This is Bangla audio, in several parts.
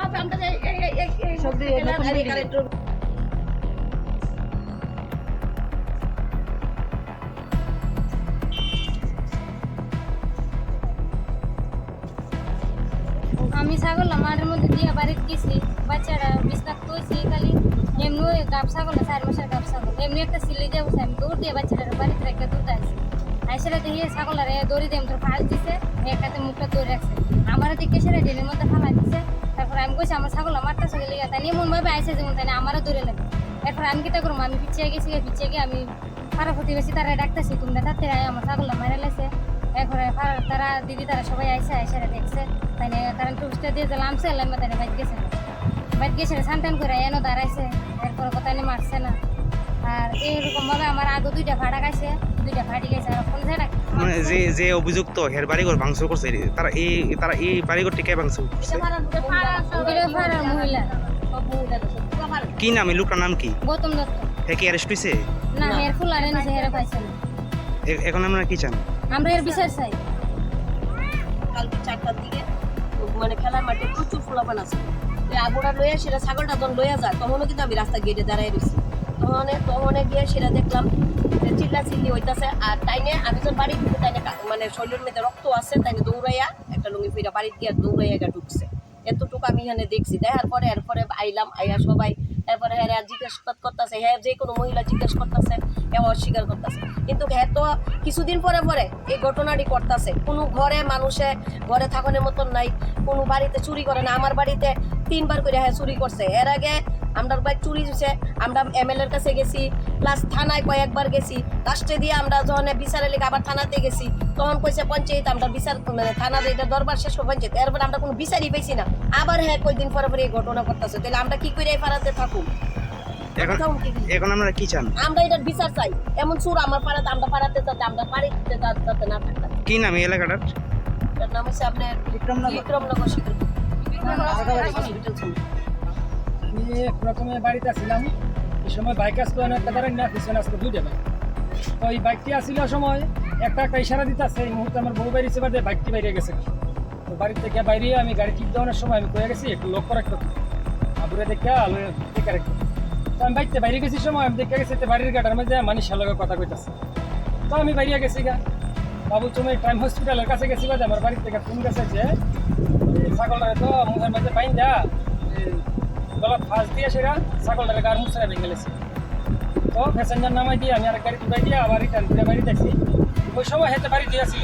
আমি ছাগল মাঠের মধ্যে দিয়ে বাড়িতে গেছি, বাচ্চারা বিস্তার করেছি খালি এমনি গাব ছাগল 4 মাসের গাব ছাগল এমনি একটা সিলে দিয়ে বসে আমি দৌড় দিয়ে বাচ্চাটার বাড়িতে রেখে দৌড়তে আসি আইসারা দিয়ে ছাগলারে দড়ি দিয়ে তোর ফাঁস দিছে, একটাতে মুখটা দৌড়ে রাখছে, আমার দিকে সেরা ডেলের মধ্যে ফালা দিচ্ছে। তারপর আমি কইছি আমার ছাগল মারতেছে গেলে তাই এমনভাবে আইসে যেমন তাই আমারও দৌড়ে লাগে। এরপর আমি কিতা করবো, আমি পিছিয়ে গেছি, পিছিয়ে গিয়ে আমি পাড়া প্রতিবেশী তারা ডাকতেছি, তোমরা তাতে আমার ছাগলটা মারা লাইছে। এরপরে তারা দিদি তারা সবাই আইসে আইসারা দেখছে, তাই কারেন্ট উঠতে দিয়ে লামছে লাম্বা তাই বাইক গেছে, বাইক গেছে সানটান করে এনে দাঁড়াইছে। এরপরে কথা নিয়ে মারছে না। আর এইরকম ভাবে আমার আগে 2টা ভাড়া খাইছে, 2টা ফাটি গেছে। আর কোন জায়গা মানে যে অভিযুক্ত হের বাড়িঘর ভাঙচুর করছে, তারা এই বাড়িঘর টিকে ভাঙচুর করছে। মহিলা কি নাম, এই লোকটার নাম কি? গৌতম দত্ত। হে কি অ্যারেস্ট হইছে? না, হের ফুল আরে নিছে, হেরে পাইছে না। এখন আমরা কি চান? আমরা এর বিচার চাই। কালকে 4টার দিকে মানে খেলার মাঠে প্রচুর ফুলাপান আছে, আগুনটা লইয়া সেটা ছাগলটা যখন লইয়া যায় তখনও কিন্তু আমি রাস্তা গেটে দাঁড়াই রয়েছি। তখন গিয়ে সেটা দেখলাম যে চিল্লা চিল্লি হইতেছে। আর তাইনে আমি যখন বাড়ি ঢুকে তাইনে মানে শরীরের মধ্যে রক্ত আছে, তাইনে দৌড়াইয়া একটা লুঙ্গি ফিরা বাড়িতে গিয়ে দৌড়াইয়া ঢুকছে। এতটুকু আমি এখানে দেখছি। দেখার পরে এরপরে আইলাম, আইয়া সবাই এরপরে হ্যাঁ জিজ্ঞেস করতেছে, হ্যাঁ যে কোনো মহিলা জিজ্ঞেস করতেছে, হ্যাঁ অস্বীকার করতেছে। কিন্তু হ্যাঁ তো কিছুদিন পরে পরে এই ঘটনাটি করতেছে। কোনো ঘরে মানুষে ঘরে থাকানোর মতন নাই, কোনো বাড়িতে চুরি করে না। আমার বাড়িতে 3বার করে হ্যাঁ চুরি করছে। এর আগে আমরা বাইক চুরি হয়েছে, আমরা MLA-র কাছে গেছি, প্লাস থানায় কয়েকবার গেছি। লাস্টে দিয়ে আমরা যখন বিচারের লেগে আবার থানাতে গেছি, তখন কইছে পঞ্চায়েত, আমরা বিচার মানে থানার এটা দরবার শেষ করে পঞ্চায়েত। এরপর আমরা কোনো বিচারই পেয়েছি না। আবার হ্যাঁ কয়েকদিন পরে পরে এই ঘটনা করতেছে। তাহলে আমরা কি করে এই পাড়াতে থাকুন? এখন আমরা কি চান? আমরা এটার বিচার চাই। এমন সুর আমার পাড়াতে, আমরা পাড়াতে যাতে, আমরা বাড়িতে যাতে না থাকতাম। কি নাম এই এলাকাটার? এটার নাম হচ্ছে আপনার বিক্রমনগর শিকার হসপিটাল। আমি প্রথমে বাড়িতে ছিলাম, এই সময় বাইক আসতো একটা ধরেন না, পিছনে আসতো 2টা বাইক। তো এই বাইকটি আসিল সময় একটা ইশারা দিতে আসছে, এই মুহূর্তে আমার বউ বাইরে বাদে বাইকটি বাইরে গেছে। তো বাড়ি থেকে বাইরে আমি গাড়ি ঠিক দেওয়ানোর সময় আমি কয়ে গেছি একটু লক্ষ্য রাখতে, আবুরে দেখে আলো দেখে রাখতে। তো আমি বাইকতে বাইরে গেছি সময় আমি দেখে গেছি বাড়ির গাটার মধ্যে মানুষের লগে কথা কইতেছে। তো আমি বাইরে গেছি গা, বাবু তুমি টাইম হসপিটালের কাছে গেছি বাদে আমার বাড়ির থেকে ফোন গেছে যে ছাগলটা তো মুখের মধ্যে পাইন যা গলা ফাঁস দিয়ে সেটা ছাগলটাকে গার মুছড়ে ভেঙে গেছে। তো প্যাসেঞ্জার নামাই দিয়ে আমি আরেক গাড়ি তুলাই দিয়ে আবার রিটার্ন করে বাড়ি দেখছি। ওই সময় হেঁটে বাড়ি দিয়েছিল।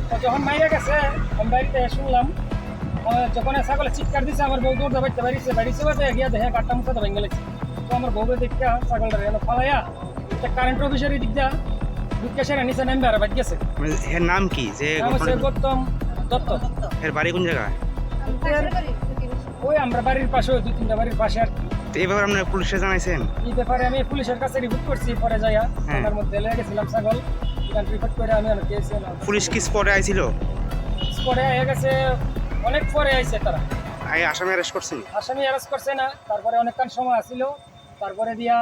তো যখন মাইরা গেছে আমি বাড়িতে শুনলাম, যখন ছাগলে চিৎকার দিচ্ছে আমার বউ দৌড়তে বাড়িতে বাড়িছে বাদে গিয়া দেখে গাড়টা মুছাতে ভেঙে গেছে। তো আমার বউকে দেখা ছাগলটা এনে ফালাইয়া কারেন্ট অফিসের দিক দিয়া ঢুকে সেরা নিচে নেমে আর বাড়ি গেছে। এর নাম কি? যে গৌতম দত্ত। এর বাড়ি কোন জায়গায়? ওই আমরা বাড়ির পাশে, 2-3টা বাড়ির পাশে আর কি। তো এই ব্যাপারে আপনারা পুলিশে জানাইছেন? এই ব্যাপারে আমি পুলিশের কাছে রিপোর্ট করছি, পরে যাইয়া আমার মধ্যে লেগে গেছিলাম ছাগল, রিপোর্ট করে আমি পুলিশ কি স্পটে আইছিল? স্পটে হয়ে গেছে, অনেক পরে আইছে তারা। আসামি অ্যারেস্ট করছেন? আসামি অ্যারেস্ট করছে না, তারপরে অনেকক্ষণ সময় আসিল। তারপরে দিয়া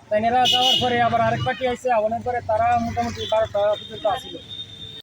তাইনেরা যাওয়ার পরে আবার আরেক পার্টি আইছে, অনেক পরে তারা মোটামুটি 12টা পর্যন্ত আসিল।